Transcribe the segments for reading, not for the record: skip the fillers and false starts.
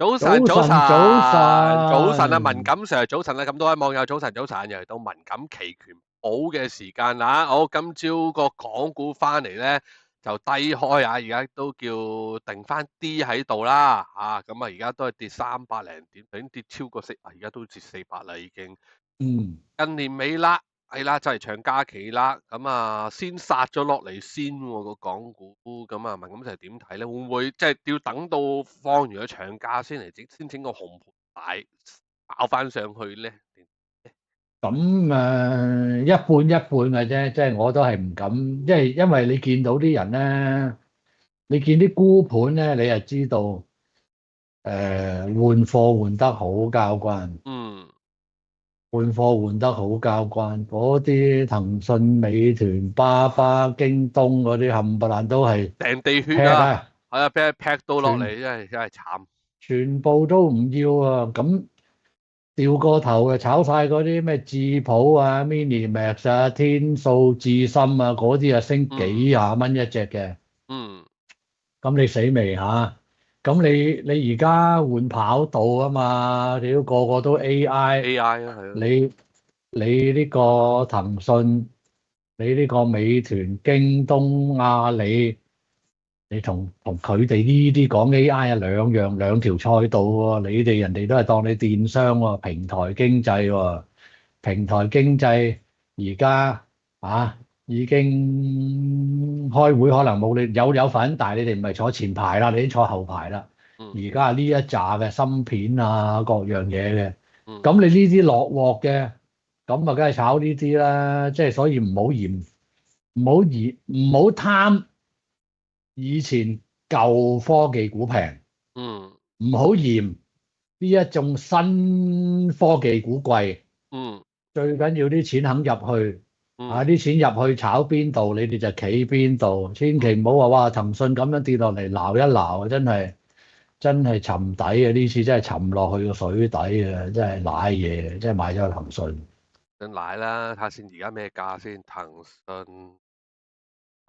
早晨，早早晨，晨，早早晨啊，文晨，錦 Sir，早晨啊，咁多位網友早晨，早晨，又嚟到文錦期權好嘅時間啦。好，今朝個港股翻嚟咧就低開啊，而家都叫定翻啲喺度啦。咁啊，而家都係跌300零點，已經跌超過而家都跌400啦，已經。嗯，近年尾啦，係啦，就嚟長假期啦，咁啊，先殺咗落嚟先喎個港股，咁啊，文錦 Sir 點睇咧？會唔會即係要等到放完咗長假先嚟整個紅盤大爆翻上去咧？咁一半一半嘅啫，即係我都係唔敢，因為你見到啲人咧，你見啲沽盤咧，你就知道換貨換得好交關，嗯，換貨換得好交關，嗰啲騰訊、美團、巴巴、京東嗰啲冚唪唥都係成地劈血啊，啊，係啊，俾人劈到落全嚟，真係慘。全部都唔要啊！咁掉個頭就炒晒嗰啲咩智譜啊、Minimax 啊、天數、智深啊嗰啲啊，升幾嗯廿蚊一隻嘅。嗯咁你死未嚇？咁你而家換跑道啊嘛？屌個個都 AI，，AI 啊，係啊，你你呢個騰訊，你呢個美團、京東、阿里。你同佢哋呢啲講 AI 啊，兩條賽道喎。你哋人哋都係當你電商喎，平台經濟喎。平台經濟而家已經開會，可能冇你有份，但係你哋唔係坐前排啦，你已經坐後排啦。嗯而家呢一紮嘅芯片啊，各樣嘢嘅，嗯咁你呢啲落鑊嘅，咁啊，梗係炒呢啲啦。即係所以唔好貪。以前舊科技股平，嗯唔好嫌呢一種新科技股貴，嗯最緊要啲錢肯入去，嗯啲錢入去炒邊度，你哋就企邊度，千祈唔好話哇騰訊咁樣跌落嚟撈一撈啊，真係沉底啊！呢次真係沉落去個水底啊，真係瀨嘢，真係買咗個騰訊。真奶啦，睇下先而家咩價先，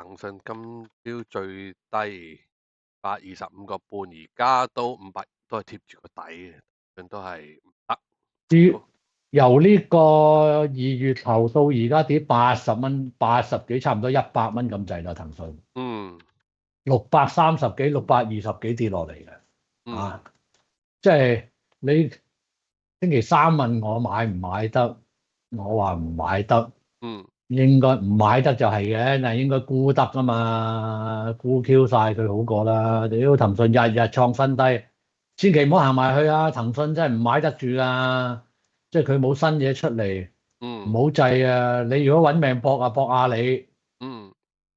騰訊今朝最低125.5，而家都500，都係貼住個底嘅，都係唔得。至由呢個2月頭到而家跌80蚊，80幾，差唔多100蚊咁滯啦，騰訊。嗯630幾、620幾跌落嚟嘅，嗯啊，即係你星期三問我買唔買得，我話唔買得，嗯，應該唔買得就係嘅，但係應該沽得啊嘛，沽 Q 晒佢好過啦。屌騰訊日日創新低，千祈唔好行埋去啊！騰訊真係唔買得住啊，即係佢冇新嘢出嚟，唔嗯好制啊！你如果揾命搏啊，搏阿里，嗯，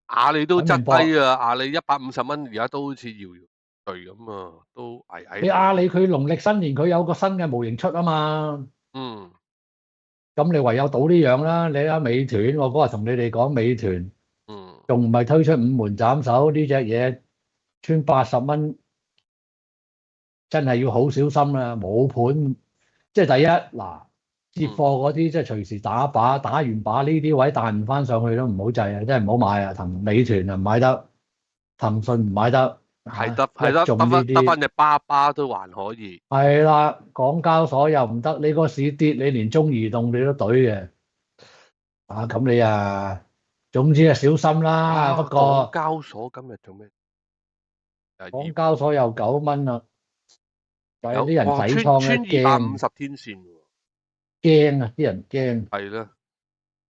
阿里都揾質命搏。低啊，阿里150蚊，而家都好似搖搖墜咁啊，都危喺度。你阿里佢農曆新年佢有個新嘅模型出啊嘛，嗯咁你唯有賭呢樣啦。你睇美團，我嗰日同你哋講美團，嗯仲唔係推出五門斬首呢隻嘢，穿80蚊，真係要好小心啦。冇盤，即係第一嗱，接貨嗯，嗰啲即係隨時打靶，打完靶呢啲位彈唔翻上去都唔好制啊，真係唔好買啊。美團啊唔買得，騰訊唔買得係嚇，一得係得眾呢啲。得翻隻巴巴都還可以。係啦，港交所又唔得，你個市跌，你連中移動你都懟嘅，咁你總之小心啦。不港過交所今日做咩？港交所又9蚊啦，就係啲人哇，穿洗倉咧，穿250天線喎。驚啊！啲人驚，係啦，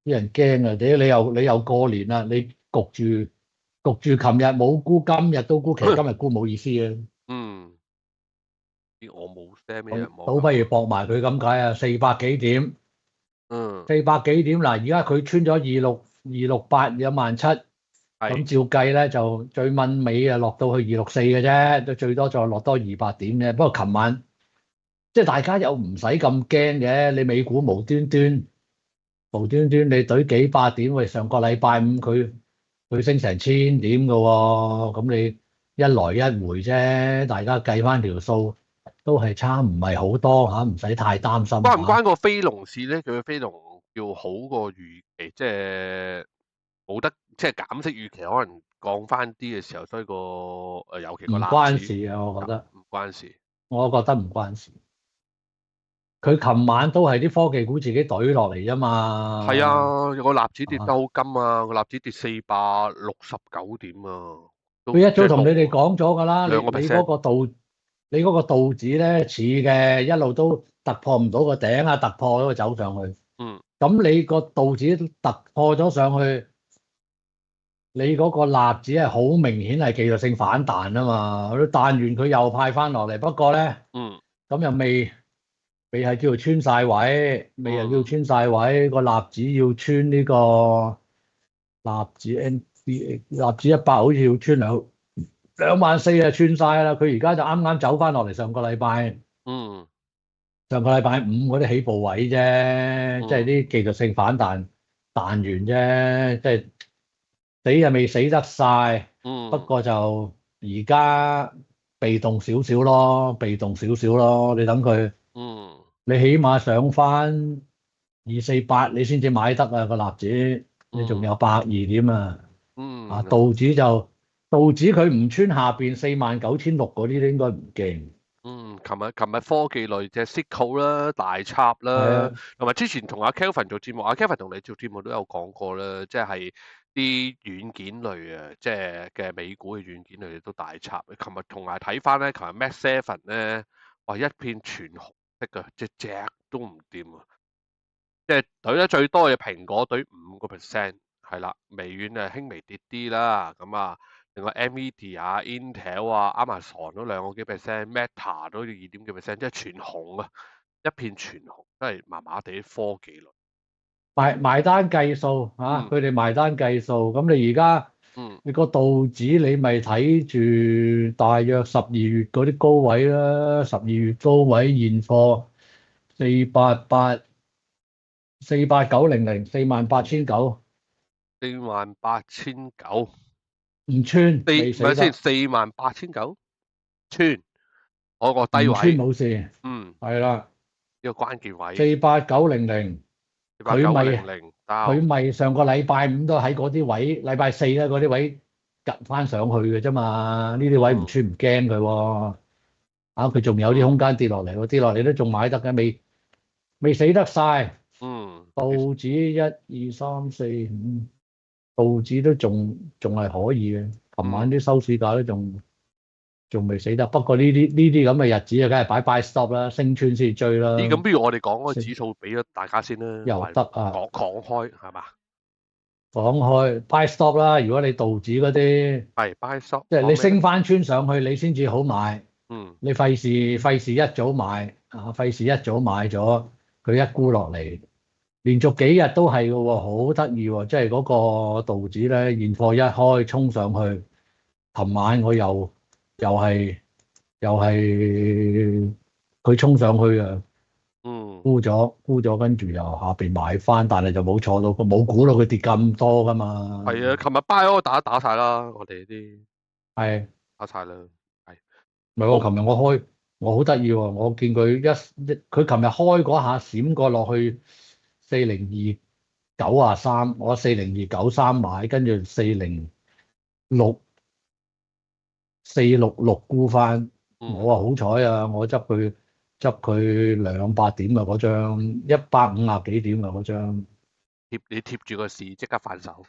啲人驚啊！你又過年啦，你焗住，琴日冇沽，今日都沽，其實今日沽冇意思嘅，嗯，咦我冇 send 咩人咁望下。倒不如搏埋佢咁解啊，400幾點。嗯，400幾點嗱，而家佢穿咗26817000，咁係照計咧就最蚊尾啊，落到去264嘅啫，都最多再落多200點嘅。不過琴晚即係大家又唔使咁驚嘅，你美股無端端你懟幾百點，喂，上個禮拜五佢升成1000點嘅喎，咁你一來一回啫，大家計翻條數都係差唔係好多嚇，唔使太擔心嚇。關唔關個飛龍事咧？佢嘅飛龍叫好過預期，即係冇得即係減息預期，可能降翻啲嘅時候，所以尤其個唔納指關事啊，我覺得。唔關事。我覺得唔關事。佢琴晚都係啲科技股自己懟落嚟啫嘛。係啊，個納指跌得啊好金啊，個納指跌469點啊，都佢一早同你哋即係講咗㗎啦，你2%你嗰個你嗰個道指咧似嘅，一路都突破唔到個頂啊，突破咗佢走上去。嗯咁你個道指突破咗上去，你嗰個納指係好明顯係技術性反彈啊嘛。佢彈完佢又派翻落嚟，不過咧嗯咁又未係叫做穿晒位，未係叫嗯穿晒位。個納指要穿呢個納指 NBA 納指100好似要穿2萬4就穿晒啦。佢而家就啱啱走翻落嚟，嗯上個禮拜五嗰啲起步位啫，即係嗯啲技術性反彈彈完啫，即係死又未死得晒，不嗯過就而家被動少少咯，被動少少咯。你等佢，嗯你起碼上翻248，你先至買得啊個納指，你仲有120點啊！啊嗯道指佢唔穿下邊49600嗰啲，應該唔驚。琴日科技類隻 Cisco 啦、大插啦，係啊，同埋之前同阿 Kelvin 做節目，阿 Kelvin 同你做節目都有講過啦，即係啲軟件類啊，即係嘅美股嘅軟件類都大插。琴日同埋睇翻咧，琴日 Max Seven 咧，哇一片全紅色啊，隻都唔掂啊！即係懟得最多嘅蘋果懟5%，係啦，微軟啊輕微跌啲啦，咁啊，另外 Nvidia 啊、Intel 啊、Amazon 都2個幾 percent，Meta 都要2點幾 percent，即係全紅啊，一片全紅，都係麻麻地啲科技類。埋單計數嚇，嗯佢哋埋單計數。咁你而家嗯你個道指你咪睇住大約12月嗰啲高位啦，12月高位現貨488、48900、48900，48900，唔穿未唔係先，死得，48900穿，我個低唔穿位，冇事。嗯，係啦，呢個關鍵位，48900，佢咪48900佢包，咪上個禮拜五都喺嗰啲位，禮拜四咧嗰啲位趌翻上去嘅啫嘛。呢啲位唔嗯穿唔驚佢喎。佢仲有啲空嗯間跌落嚟喎，跌落嚟都仲買得嘅，未死得晒。嗯，道指1、2、3、4、5，道指都仲係可以嘅。琴晚啲收市價都仲未死得，不過呢啲咁嘅日子啊，梗係擺 stop 啦，升穿先追啦。咦，咁不如我哋講嗰個指數俾咗大家先啦，又得啊！講開係嘛？講開 buy stop 啦，如果你道指嗰啲，係 buy stop 即係你講咩咧？升翻穿上去，你先至好買。嗯你費事一早買費事一早買咗佢一沽落嚟，連續幾日都係嘅喎，好得意喎！即係嗰個道指咧，現貨一開衝上去，琴晚我又係佢衝上去啊！嗯，沽咗，跟住又下邊買翻，但係就冇坐到，冇估到佢跌咁多噶嘛。係啊，琴日 buy 嗰個打晒啦，我哋啲係，打晒啦，係唔係我好琴日我好得意喎，我見佢佢琴日開嗰下閃過落去4029.3，我40.293買，跟住406.466沽翻。嗯我話好彩啊，我執佢200點啊，嗰張150幾點啊，嗰張。你貼住個市即刻反手，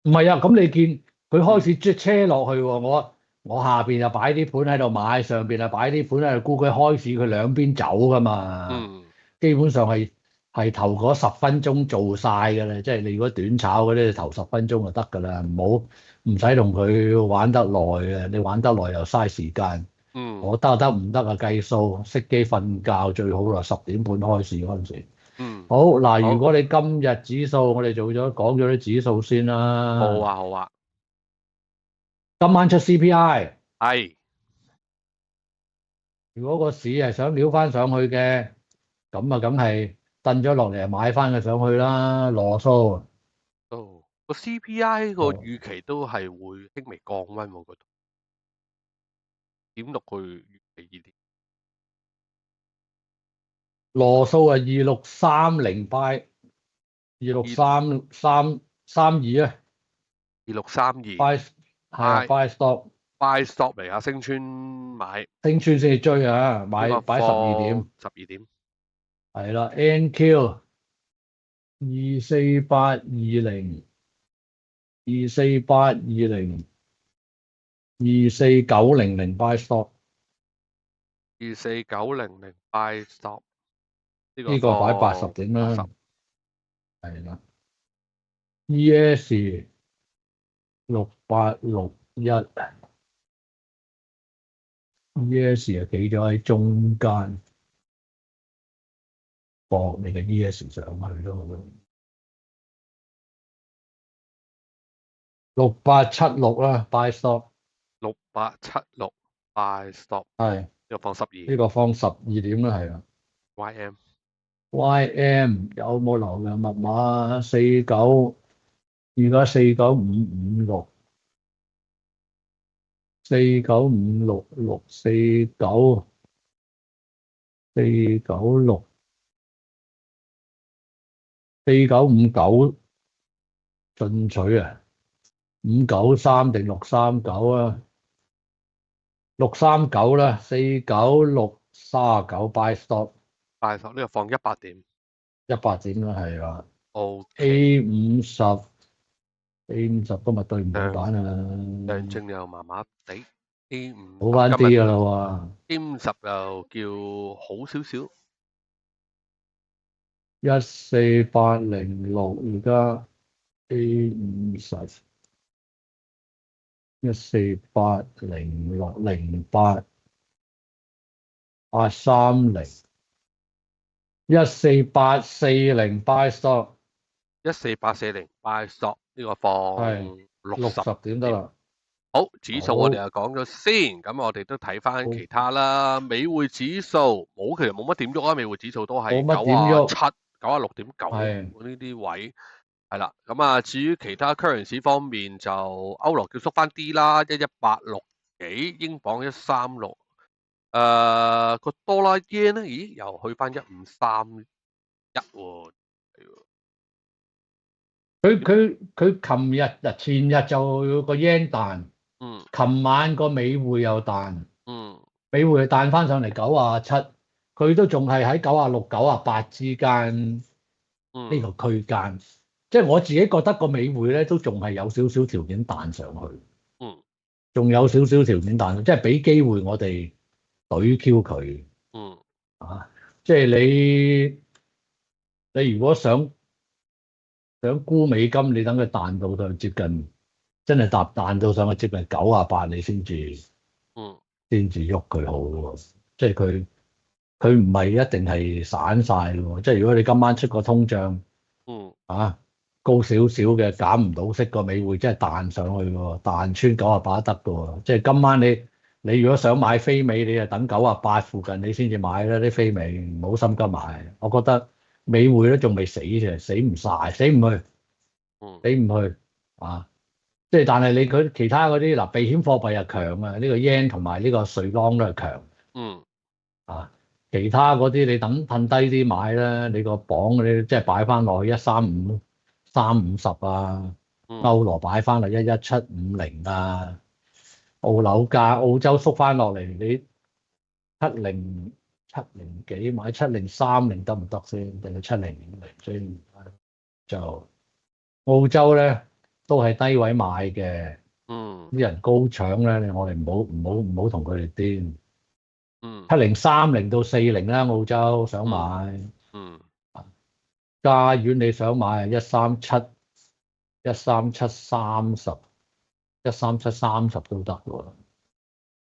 唔係啊，咁你見佢開始即係車落去喎，我下邊就擺啲盤喺度買，上邊啊擺啲盤喺度沽，佢開市佢兩邊走噶嘛，嗯基本上係頭嗰10分鐘做晒㗎啦，即係你如果短炒嗰啲，頭10分鐘就得㗎啦，唔使同佢玩得耐嘅，你玩得耐又嘥時間。我嗯得唔得啊？計數，熄機瞓覺最好啦，10點半開市嗰陣時。嗯，好嗱，好，如果你今日指數，我哋講咗啲指數先啦。好啊好啊，今晚出 CPI，係如果個市係想撩翻上去嘅，咁啊梗係掟咗落嚟買翻佢上去啦，羅素。都個 CPI 個哦預期都係會輕微降溫喎，嗰度點落去預期呢啲羅素啊2630 buy，26332啊2632 ，buy 係啊 buy buy stop。buy stop嚟啊，升穿買，升穿先至追啊，呢個買擺12點， 12點，係啦。NQ 24820、24820、24900 buy stop， 24900 buy stop， 呢個呢個擺80放點啦， 80，係啦。ES 6861， ES 啊企咗喺中間，搏你嘅 ES 上去咯。6876啦，buy stop， 6876 buy stop， 係呢個放12呢個放12點啦，係啦。 ，YM YM 有冇留嘅密碼？49，而家49556， 49566， 49496， 4959進取啊，593定639啊？639啦，49639 buy stop， buy stop， 呢個放100點100點啦，係啦。 ，OK， A50 今日對唔到板啊，上證又麻麻地，A50好翻今日啲噶啦喎。 A50又叫好少少， 14806而家 A50 1480608 830 14840 buy stop， 14840 buy stop， 呢個放係60 60點得啦。好，指數我哋又講咗先，咁我哋都睇翻其他啦。美匯指數其實冇乜點喐啊，美匯指數都係冇乜點喐97、96.9係呢啲位係啦。咁啊，至於其他 currency 方面就歐羅叫縮翻啲啦，118.6幾，英鎊136，個多啦 yen 咧，咦又去翻1531喎。佢琴日前日就個 yen 彈，嗯琴晚個美匯又彈，嗯美匯彈翻上嚟97，佢都仲係喺96、98之間呢嗯個區間，即係我自己覺得個美匯咧都仲係有少少條件彈上去，嗯仲有少少條件彈，即係俾機會我哋懟 Q 佢嗯啊！即係你如果想沽美金，你等佢彈到去接近，真係彈到上去接近98，你先至嗯喐佢好喎。即係佢唔係一定係散晒喎。即係如果你今晚出個通脹嗯啊高少少嘅減唔到息個美匯，真係彈上去喎，彈穿98得㗎喎。即係今晚你如果想買飛美，你就等98附近你先至買啦。啲飛美唔好心急買。我覺得美匯都仲未死啫，死唔晒，死唔去。嗯你唔去啊？即係但係佢其他嗰啲嗱避險貨幣又強啊，呢個 yen 同埋呢個瑞郎都係強嗯啊。其他嗰啲你等褪低啲買啦，你個磅嗰啲即係擺翻落去135、350啊，嗯歐羅擺翻落11750啊，澳樓價澳洲縮翻落嚟，你70幾買7030得唔得先？定係7050先？就澳洲咧都係低位買嘅，嗯啲人高搶咧，我哋唔好同佢哋癲。嗯7030到40啦，澳洲想買，嗯加元你想買137、13730、13730都得喎。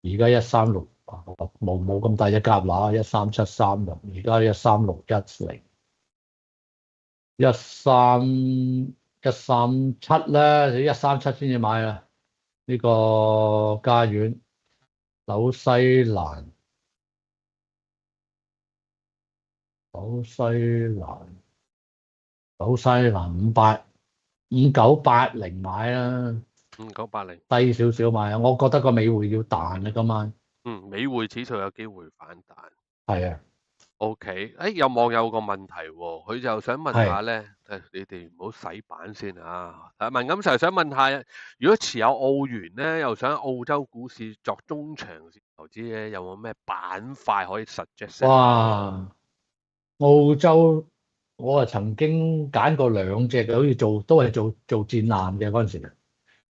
而家136冇咁大隻蛤乸，13730，而家13610、137啦，你137先至買啦。呢個加元，紐西蘭，紐西蘭，紐西蘭5980買啦， 5980，低少少買啊！我覺得個美匯要彈啊，今晚美匯指數有機會反彈。係啊， OK，有網友個問題喎，佢就想問下係咧，你哋唔好洗版先啊！文錦成想問下，如果持有澳元咧，又想澳洲股市作中長線投資咧，有冇咩板塊可以 suggest 下？哇！澳洲我啊曾經揀過兩隻嘅，好似都係做戰艦嘅嗰陣時。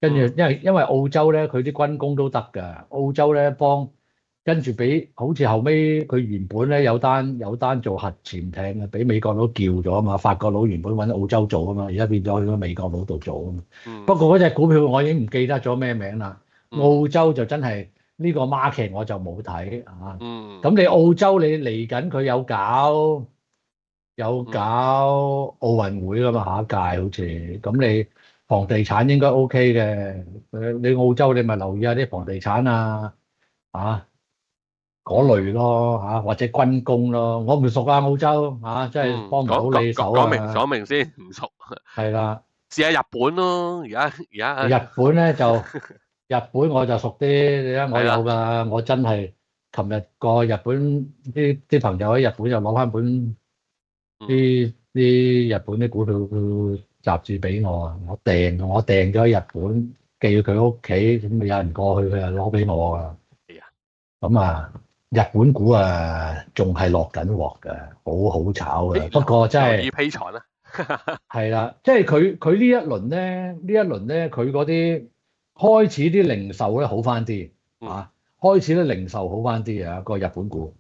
跟住因為澳洲咧，佢啲軍工都得㗎。澳洲咧跟住好似後尾佢原本咧有單做核潛艇嘅，俾美國佬叫咗啊嘛。法國佬原本揾澳洲做啊嘛，而家變咗去咗美國佬度做啊嘛。嗯不過嗰隻股票我已經唔記得咗咩名啦。嗯澳洲就真係呢個 market 我就冇睇啊。嗯咁你澳洲你嚟緊佢有搞奧運會㗎嘛，下一屆好似。咁你房地產應該 OK 嘅。你澳洲你咪留意下啲房地產啊嗰類咯或者軍工咯。我唔熟啊澳洲真係幫唔到你手講明先，唔熟。係啦，試下日本咯，而家日本咧日本我就熟啲。你睇我有係啦，㗎，我真係琴日過日本啲朋友喺日本就攞翻本啲日本啲股票雜誌俾我啊。我訂咗喺日本寄佢屋企，咁咪有人過去佢就攞俾我啊。係啊，咁日本股仲係落緊鑊嘅，好好炒嘅。不過真係留意批財啦。係啦，即係佢呢一輪咧，佢嗰啲開始啲零售咧好翻啲開始啲零售好翻啲啊個日本股。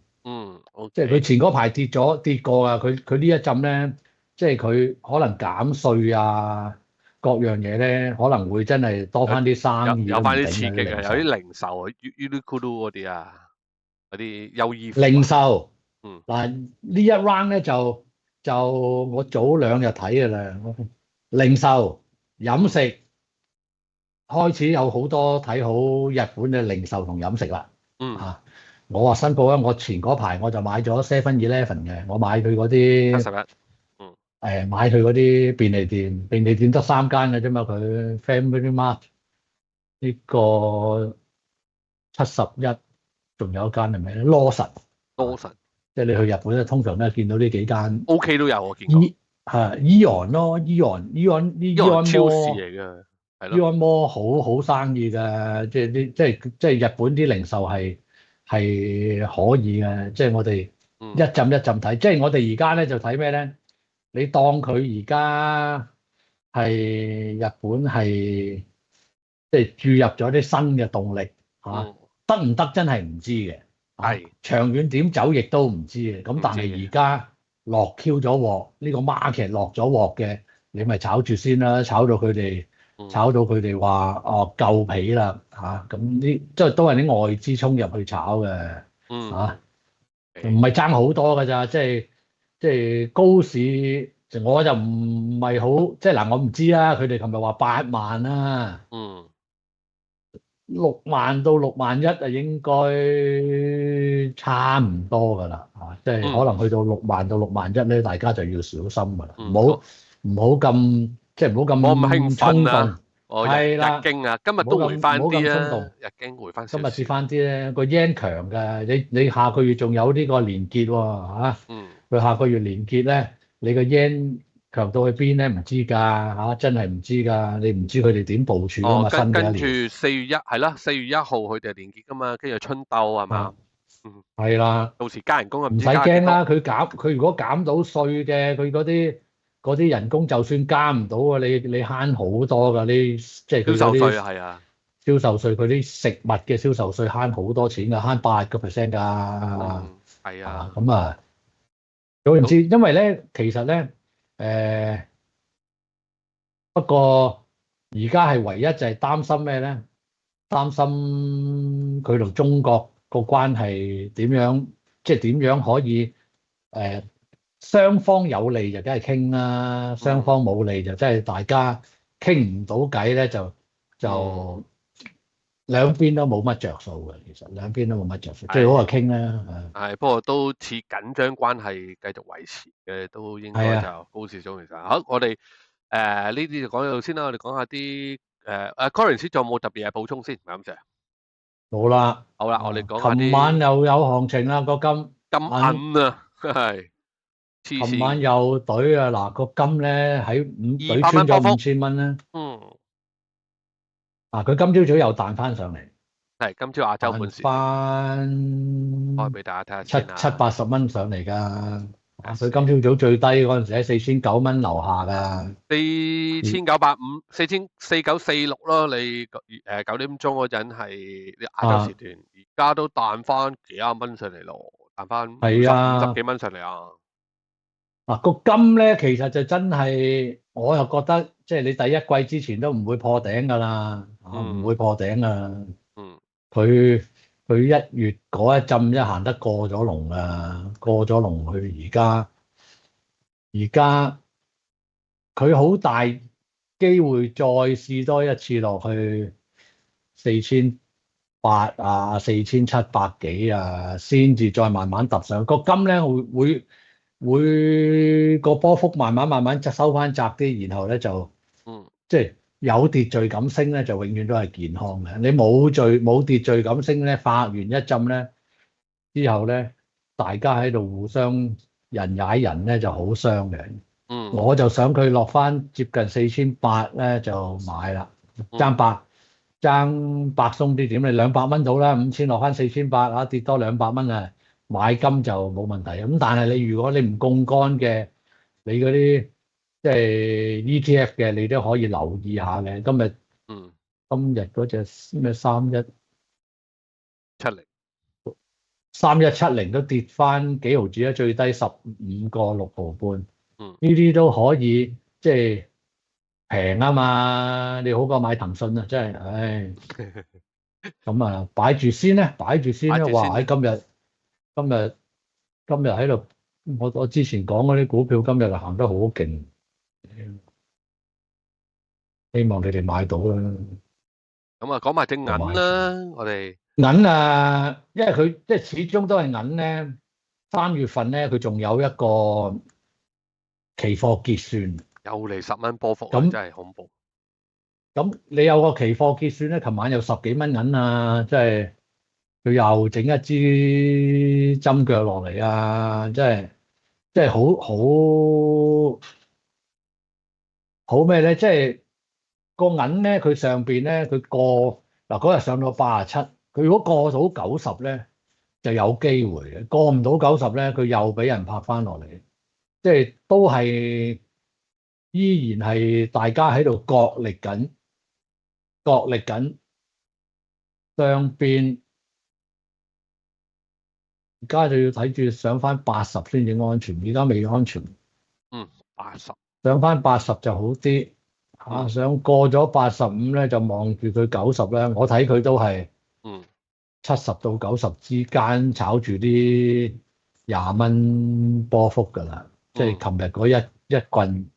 即係佢OK，前嗰排跌過啊，佢呢一陣咧，即係佢可能減稅各樣嘢咧，可能會真係多翻啲生意有翻啲都唔定刺激啊，有嘅零售。啲零售啊，Uniqlo 嗰啲啊，嗰啲優衣庫零啊，售嗯嗱呢一 round 咧就我早2日睇嘅啦。零售飲食開始有好多睇好日本嘅零售同飲食啦。嗯，我話申報啊，我前嗰排我就買咗 7-Eleven 嘅，我買佢嗰啲71，嗯買佢嗰啲便利店得3間嘅啫嘛。佢 Family Mart 呢個71，仲有一間係咩咧？Lawson，多神即係你去日本咧，通常都係見到呢幾間。OK 都有我見過，Eon 咯，Eon 超市 Mall， 嚟嘅，係咯， Eon Mall 好生意㗎。即係日本啲零售係可以嘅。即係我哋一浸一浸睇。即係我哋而家咧就睇咩咧？你當佢而家係日本係即係注入咗啲新嘅動力得唔得真係唔知嘅。係長遠點走亦都唔知嘅。咁但係而家落 Q 咗鑊，呢個 market 落咗鑊嘅，你咪炒住先啦。炒到佢哋話夠皮啦咁即係都係啲外資衝入去炒嘅唔係爭好多㗎咋。即係高市，我就唔係好即係嗱，我唔知啦。佢哋琴日話8萬啦，6萬到6萬1啊，應該差唔多㗎啦即係可能去到6萬到6萬1咧，大家就要小心㗎啦。唔好咁即係唔好咁興衝奮啊！動。係啦，日經啊，今日都回翻啲啊，日經回翻少少，今日跌翻啲咧，個 yen 強㗎。你下個月仲有呢個連結喎佢下個月連結咧，你個 yen 強到去邊咧？唔知㗎真係唔知㗎。你唔知佢哋點部署㗎嘛？新嘅跟住一年4月1係啦，4月1號佢哋係連結㗎嘛，跟住春鬥係嘛？係啦，到時加人工啊，唔使驚啦。佢如果減到稅嘅，佢嗰啲人工就算加唔到啊，你慳好多㗎。即係佢銷售嗰啲稅係啊，銷售稅，佢啲食物嘅銷售稅慳好多錢㗎，慳8%㗎。係啊，咁總言之，因為咧，其實咧，不過而家係唯一就係擔心咩咧？擔心佢同中國個關係點樣，即係點樣可以雙方有利就梗係傾啦，雙方冇利就真係大家傾唔到偈咧，就兩邊都冇乜着數嘅。其實兩邊都冇乜着數，最好係傾啦。係，不過都似緊張關係繼續維持嘅，都應該就高市中其實。好，我哋呢啲就講到先啦，我哋講下啲Corinne 仲有冇特別嘢補充先？唔係咁啫。冇啦。好啦，我哋講下啲琴晚又有行情啦，個金銀啊，係黐琴晚線，又懟啊！嗱個金咧喺懟200蚊波幅，穿咗5000蚊啦。嗯，佢今朝早又彈翻上嚟，係今朝亞洲彈盤時段開翻俾大家睇下七先啊，七八十蚊上嚟㗎。佢四今朝早最低嗰陣時喺4009蚊樓下㗎。4946咯，你9點鐘嗰陣係亞洲時啊，段，而家都彈翻幾廿蚊上嚟咯，彈翻係50啊。幾蚊上嚟啊，個金咧其實就真係，我又覺得即係你第一季之前都唔會破頂㗎啦，唔會嗯破頂㗎。嗯佢佢1月嗰一陣一行得過咗龍啊，過咗龍去而家佢好大機會再試多一次落去4800啊、4700幾啊，先至再慢慢揼上個金咧，會個波幅慢慢就收翻窄啲，然後咧就嗯即係有秩序咁升咧，就永遠都係健康嘅。你冇秩序咁升咧，發完一陣咧之後咧，大家喺度互相人踩人咧就好傷嘅。嗯我就想佢落翻接近4800咧就買啦，爭嗯百爭百鬆啲點，你200蚊到啦，5000落翻4800啊，跌多200蚊啊，買金就冇問題。咁但係如果你唔槓桿嘅，你嗰啲即係 ETF 嘅，你都可以留意下嘅。嗯，今日嗰隻咩70， 3170都跌翻幾毫子啦，最低15個6毫半。嗯呢啲都可以即係平啊嘛，你好過買騰訊啊，真係，唉，咁啊擺住先咧，擺住先咧。哇！擺住先，今日喺度，我之前講嗰啲股票今日就行得好勁，希望你哋買到啦，咁啊講埋隻銀就買住啦，我哋銀啊，因為佢即係始終都係銀咧。3月份咧，佢仲有一個期貨結算。又嚟10蚊波幅啊，咁真係恐怖，你有個期貨結算咧，琴晚有10幾蚊銀啊，即係佢又整一支針腳落嚟啊，即係好咩咧？即係個銀咧，佢上邊咧，佢過嗱嗰日上到87，佢如果過到90咧，就有機會嘅；過唔到90咧，佢又俾人拍翻落嚟，即係都係依然係大家喺度角力緊。上邊而家就要睇住上翻80先至安全，而家未安全。80，上翻80就好啲想過咗85咧，就望住佢90咧。我睇佢都係70到90之間炒住啲20蚊波幅㗎啦。即係琴日嗰一棍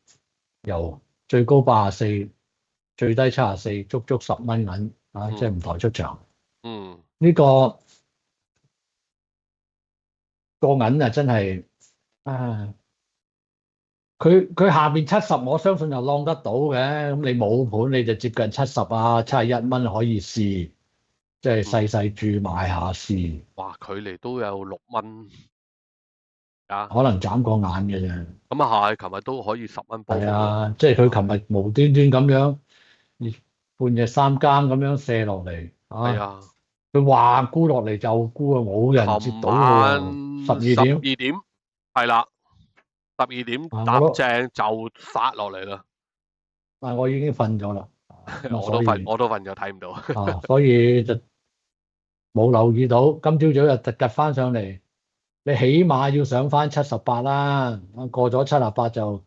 由最高84，最低74，足足10蚊銀即係唔抬出場。呢個銀啊，真係佢下邊70，我相信就浪得到嘅。咁你冇盤，你就接近70啊、71蚊可以試，即係細細注買下試。哇，距離都有6蚊啊！可能眨個眼嘅啫。咁啊係，琴日都可以10蚊波幅係喎。啊，即係佢琴日無端端咁樣半夜三更咁樣射落嚟係啊，佢話沽落嚟就沽啊，冇人接琴到晚喎。12點點係啦，12點我搭都正就殺落嚟啦。我已經瞓咗啦。我都瞓咗，睇唔到。所以就冇留意到。今朝早又突夾翻上嚟，你起碼要上翻78啦。過咗78就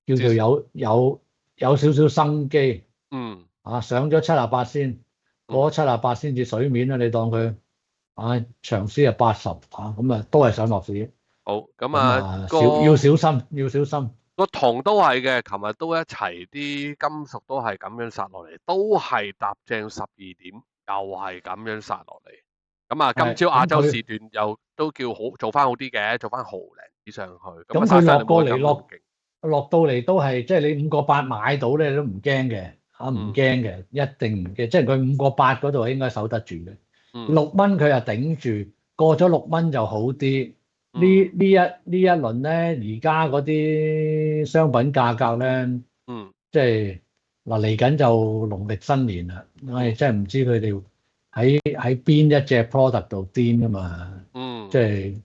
叫做有少少生機。上咗78先，過咗78先至水面啦。你當佢長線係80咁都係上落市。好，咁啊要小心，要小心。個銅都係嘅，琴日都一齊，啲金屬都係咁樣殺落嚟，都係搭正12點，又係咁樣殺落嚟。咁啊，今朝亞洲時段又都叫好，做翻好啲嘅，做翻毫零以上去。咁佢落過嚟落到嚟都係，即係你5個8買到咧，你都唔驚嘅唔驚嘅，一定唔驚。即係佢5個8嗰度應該守得住嘅。6蚊佢又頂住，過咗6蚊就好啲。呢一輪咧，而家嗰啲商品價格咧，嗯即係嗱嚟緊就農曆新年啦，我哋真係唔知佢哋喺邊一隻 product 度癲啊嘛，即嗯係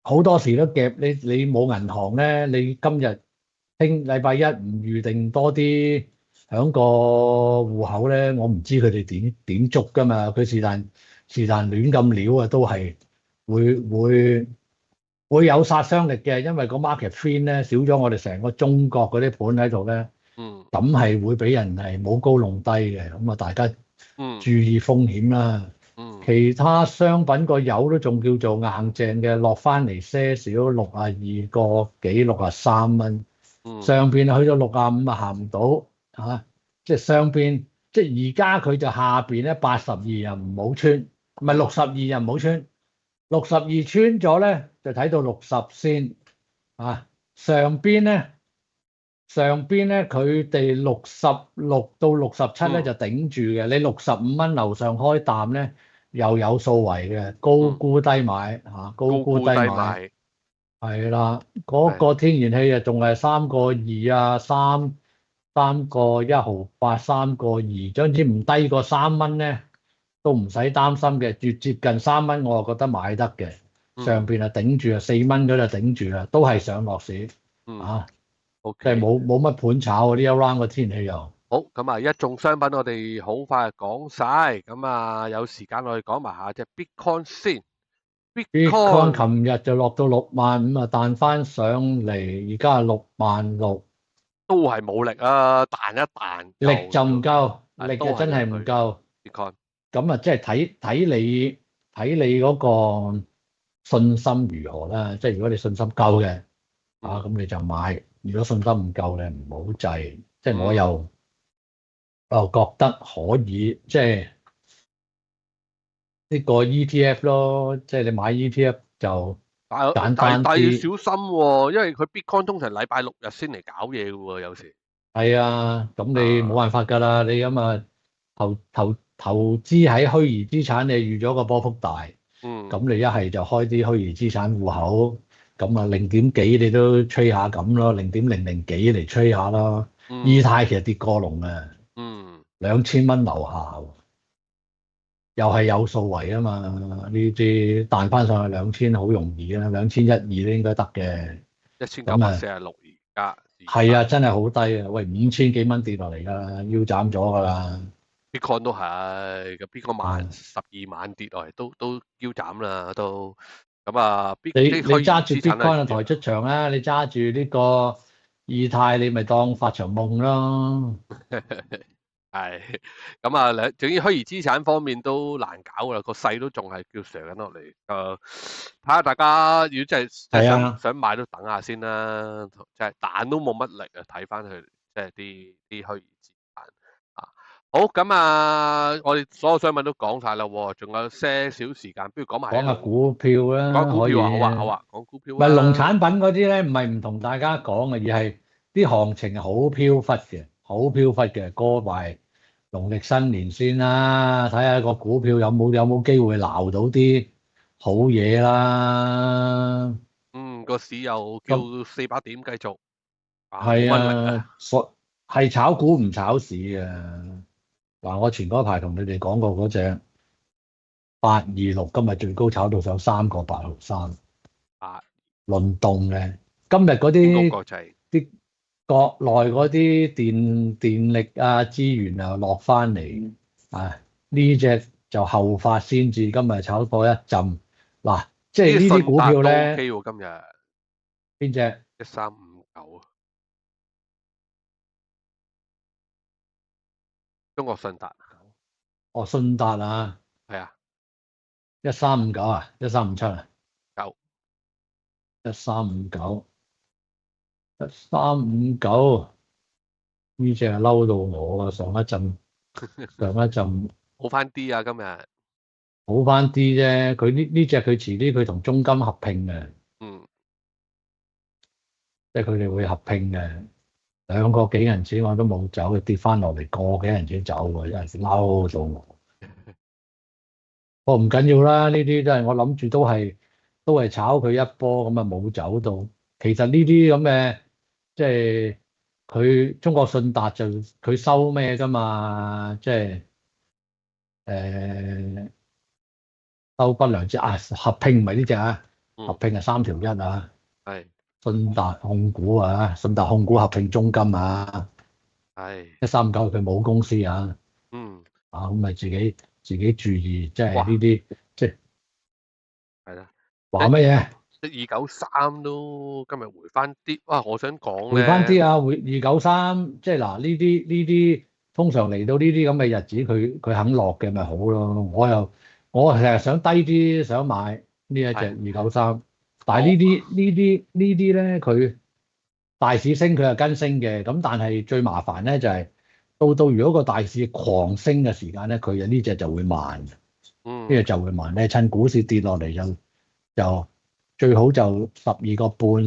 好多時都夾你冇銀行咧，你今日聽禮拜一唔預定多啲響個戶口咧，我唔知佢哋點捉噶嘛，佢是但亂咁料啊，都係會有殺傷力嘅，因為個 market fin 咧少咗，我哋成個中國嗰啲盤喺度咧，嗯咁係會俾人係冇高弄低嘅，咁啊大家嗯注意風險啦。嗯其他商品個油都仲叫做硬淨嘅，落翻嚟些少62個幾63蚊，嗯上邊去到65啊行唔到嚇，即係上邊即係而家佢就下邊咧82又唔好穿，唔係62又唔好穿。62穿咗咧，就睇到60先啊。上邊咧，佢哋66到67咧就頂住嘅。你65蚊樓上開淡咧，又有數圍嘅，高估低買嚇，高估低買買，係啦。嗰個天然氣啊，仲係3個2啊，3個1毫8，3個2，總之唔低過3蚊咧，都唔使擔心嘅。越接近3蚊，我就覺得買得嘅。上邊啊頂住啊4蚊嗰度頂住啊，都係上落市啊，即係OK，冇乜盤炒啊！呢一 round 個天氣又好，咁啊，一眾商品我哋好快就講晒，咁啊有時間我哋講埋下隻 Bitcoin 先 Bitcoin ，Bitcoin 琴日就落到65000啊，彈翻上嚟，而家係66000，都係冇力啊，彈一彈力就唔夠，力都係就真係要去唔夠。Bitcoin，咁啊，即係睇你嗰個信心如何啦。即係如果你信心夠嘅啊，咁你就買；如果信心唔夠咧，唔好制。即係我又覺得可以，即係呢個 ETF 咯，即係你買 ETF 就簡單但係要啲。小心喎，因為佢 Bitcoin 通常禮拜六日先嚟搞嘢嘅喎，有時係啊，咁你冇啊，辦法㗎啦。你咁啊投資喺虛擬資產，你預咗個波幅大，嗯咁你一係就開啲虛擬資產戶口，咁啊零點幾你都吹下咁咯，0.00幾嚟吹下咯。以太其實跌過龍啊，嗯2000蚊樓下喎，又係有數圍啊嘛。呢啲彈翻上去2000好容易啊，2100-22都應該得嘅。咁啊1946而家係啊，真係好低啊！喂，5000幾蚊跌落嚟㗎啦，腰斬咗㗎啦。Bitcoin 都係，咁 Bitcoin 啊， 12萬跌落嚟都腰斬啦，都咁啊，你啲虛揸住擬資產 Bitcoin 啊係抬出場啊，你揸住呢個以太，你咪當發長夢咯。係咁啊，總之虛擬資產方面都難搞噶啦，個勢都仲係叫上緊落嚟。睇下大家如果真係想係啊，想買都等下先啦，即係彈都冇乜力啊，睇翻佢即係啲虛擬資產啊。好，咁啊，我哋所有商品都講晒啦喎，仲有些少時間，不如講埋講下農股票啦，可以。講股票啊，好啊好啊，講股票唔係農產啊，品嗰啲咧，唔係唔同大家講嘅，而係啲行情係好飄忽嘅，好飄忽嘅。過埋農曆新年先啦，睇下個股票有冇機會撈到啲好嘢啦。個市又叫咁400點繼續冇係乜力啊，啊，係炒股唔炒市啊。嗱，我前嗰排同你哋講過嗰隻826，今日最高炒到上3個8毫3，啊，輪動嘅。今日嗰邊個啲國際？啲國內嗰啲電力啊資源啊落翻嚟啊，呢只就後發先至，今日炒過一陣。嗱，即係呢啲股信達都 票咧，OK 喎，今日邊只？1359啊，中國信達哦，信達啊，係啊， 1359啊，1357啊，有1359。1359呢只係嬲到我啊！上一陣好翻啲啊，今日好翻啲啫，佢呢只佢遲啲佢同中金合併嘅，嗯即係佢哋會合併嘅。2個幾銀錢我都冇走，跌翻落嚟個幾銀錢走喎，真係嬲到我。不過唔緊要啦，呢啲都係我諗住都係都係炒佢一波咁啊冇走到。其實呢啲咁嘅即係佢中國信達就佢收咩㗎嘛，即係誒收不良資啊，合拼唔係呢只啊，合嗯，拼係3條1啊，係信達控股啊，信達控股合拼中金啊，係， 139佢母公司啊，嗯，啊咁咪自己注意，即係哇，呢啲即係係啦，話乜嘢？1293都今日回翻啲，哇！我想講回翻咧，啲啊，回293，即係嗱呢啲通常嚟到呢啲咁嘅日子，佢肯落嘅咪好咯。我成日想低啲想買呢一隻係293，但係我呢啲咧佢大市升佢係跟升嘅，咁但係最麻煩咧就係到如果個大市狂升嘅時間咧，佢呢隻就會慢，呢隻嗯就會慢咧，趁股市跌落嚟就最好就12個半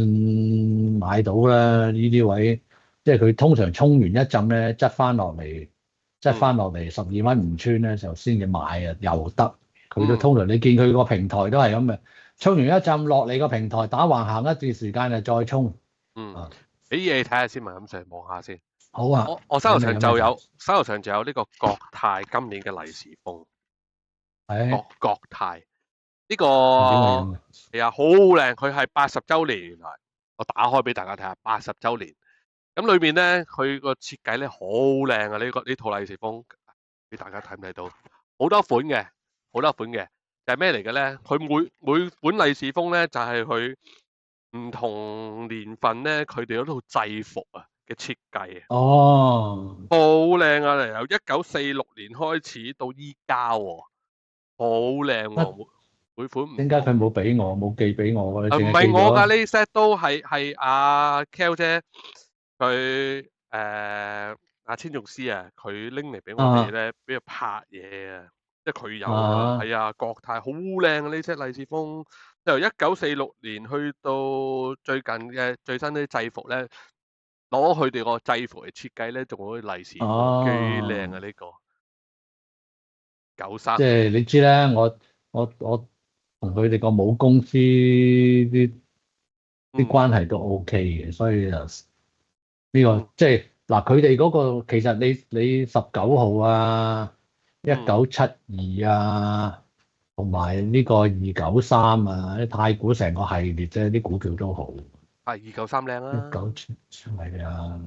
買到啦。呢啲位即係佢通常衝完一陣咧，執翻落嚟，執嗯翻落嚟12蚊唔穿咧，就先至買啊，又得。佢都嗯通常你見佢個平台都係咁嘅，衝完一陣落嚟個平台打橫行一段時間就再衝嗯，啊。俾嘢睇下先，文錦上望下先。好啊，我手頭上就有，手頭上就有呢個國泰今年嘅利是封，係國泰呢個係點嘅樣嘅？係啊，好靚，佢係80週年，原來我打開俾大家睇下80週年。咁裏面咧，佢個設計咧好靚啊！呢套利是封俾大家睇唔睇到？好多款嘅，好多款嘅，就係咩嚟嘅咧？佢每本利是封咧，就係佢唔同年份咧，佢哋嗰套制服啊嘅設計啊，哦，好靚啊！由1946年開始到依家喎，好靚乜喎，每款唔同。點解佢冇俾我，冇寄俾我嘅？唔淨係寄係我㗎，呢咗 set 都係阿 Kel 姐佢阿千頌師啊，佢拎嚟俾我哋啊咧，俾佢拍嘢啊，即係佢有啊，啊係啊，國泰好靚啊呢 set 利是封，由1946年去到最近嘅最新啲制服咧，攞佢哋個制服嚟設計咧，仲有啲利是封，幾靚啊哦，呢個93，即係你知咧，我同佢哋個母公司啲嗯關係都 OK 嘅，所以就呢嗯個即係嗱，佢哋嗰個其實你19號啊、嗯，1972啊，同埋呢個293啊，啲太古成個系列啫，啲股票都好。293靚啊，一九七係啊，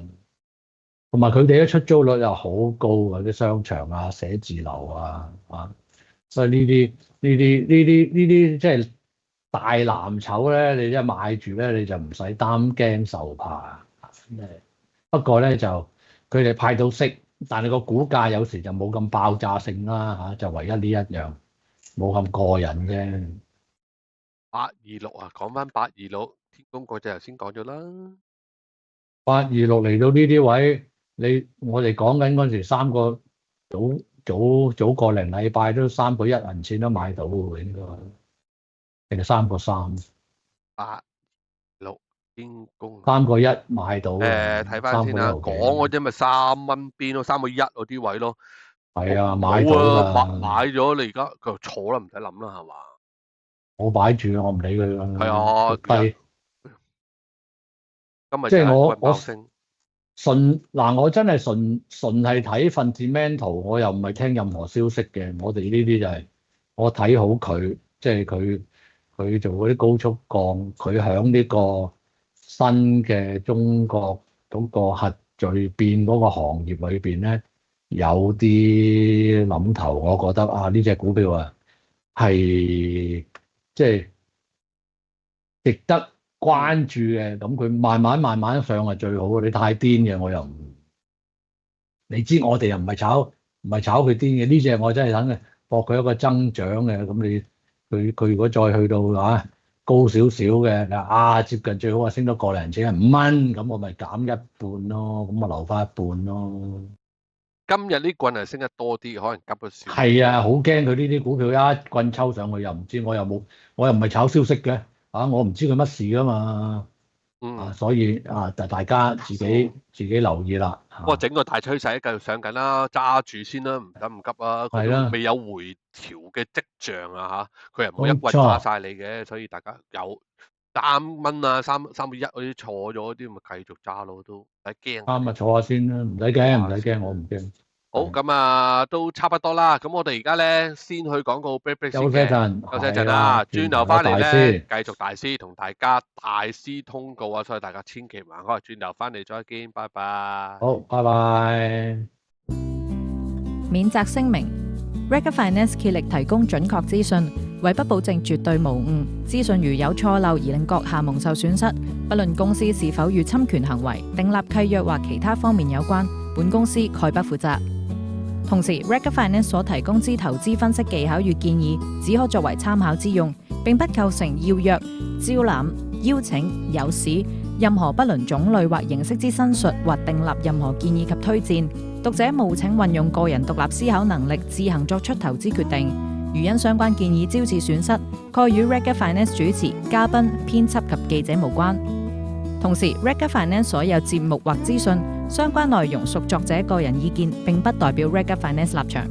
同埋佢哋嘅出租率又好高啊，啲商場啊、寫字樓啊，所以呢啲即係大藍籌咧，你一買住咧，你就唔使擔驚受怕。不過咧就佢哋派到息，但係個股價有時就冇咁爆炸性啦嚇，就唯一呢一樣冇咁過癮啫。826啊，講翻826，天宮國際頭先講咗啦。826嚟到呢啲位，我哋講緊嗰陣時早個零禮拜都3個1銀錢都買到喎，應該定係3個3，826天宮啊，3個1買到睇啊，三個一翻先啦，講毫幾，嗰啲咪3蚊邊咯，3個1嗰啲位咯，係啊，買到冇啊，買㗎，咗你而家佢坐啦，唔使諗啦，係嘛？我擺住我唔理佢係啦，啊，低，今日即係就係高人我爆升，我真係純係睇 fundamental，我又唔係聽任何消息嘅。我哋呢啲就係我睇好佢，即係佢做嗰啲高速鋼，佢響呢個新嘅中國嗰個核聚變嗰個行業裏邊咧，有啲諗頭。我覺得啊，呢隻股票啊係即係值得嗯，關注嘅。咁佢慢慢上係最好嘅。你太癲嘅，我又唔。你知我哋又唔係炒佢癲嘅，呢隻我真係等佢博佢一個增長嘅。咁佢如果再去到高少少嘅，接近最好升多個零錢5蚊，咁我咪減一半咯，咁我留翻一半咯。今日呢棍係升得多啲，可能急咗少少。係啊，好驚佢呢啲股票一棍抽上去，又唔知我又唔係炒消息嘅，我唔知佢乜事噶嘛，嗯，所以大家自己留意啦。不過整個大趨勢繼續上緊啦，揸住先啦，唔得唔急啊，佢係啦都未有回調嘅跡象啊嚇，佢又唔會一冇棍打錯，晒你嘅，所以大家有3蚊啊、3.1嗰啲坐咗嗰啲，咪繼續揸咯，都唔使驚。啱啊，坐下先啦，唔使驚，唔使驚，我唔驚。好，係咁啊都差不多啦，咁我哋而家咧先去廣告 break 先休息一嘅，陣，休息一陣係啦，啦，轉頭轉頭有大翻嚟咧師，繼續大師同大家大師通告啊，所以大家千祈唔行開，轉頭翻嚟再見，拜拜。好，拜拜。免責聲明 Rega Finance 竭力提供準確資訊，為不保證絕對無誤，資訊如有錯漏而令閣下蒙受損失，不論公司是否與侵權行為、訂立契約或其他方面有關，本公司概不負責。同時 Rega Finance 所提供之投資分析技巧與建議，只可作為參考之用，並不構成要約、招攬、邀請、誘使任何不論種類或形式之申述或訂立任何建議及推薦。讀者務請運用個人獨立思考能力，自行作出投資決定。如因相關建議招致損失，概與 Rega Finance 主持、嘉賓、編輯及記者無關。同時 Rega Finance 所有節目或資訊相關內容屬作者個人意見，並不代表 Rega Finance 立場。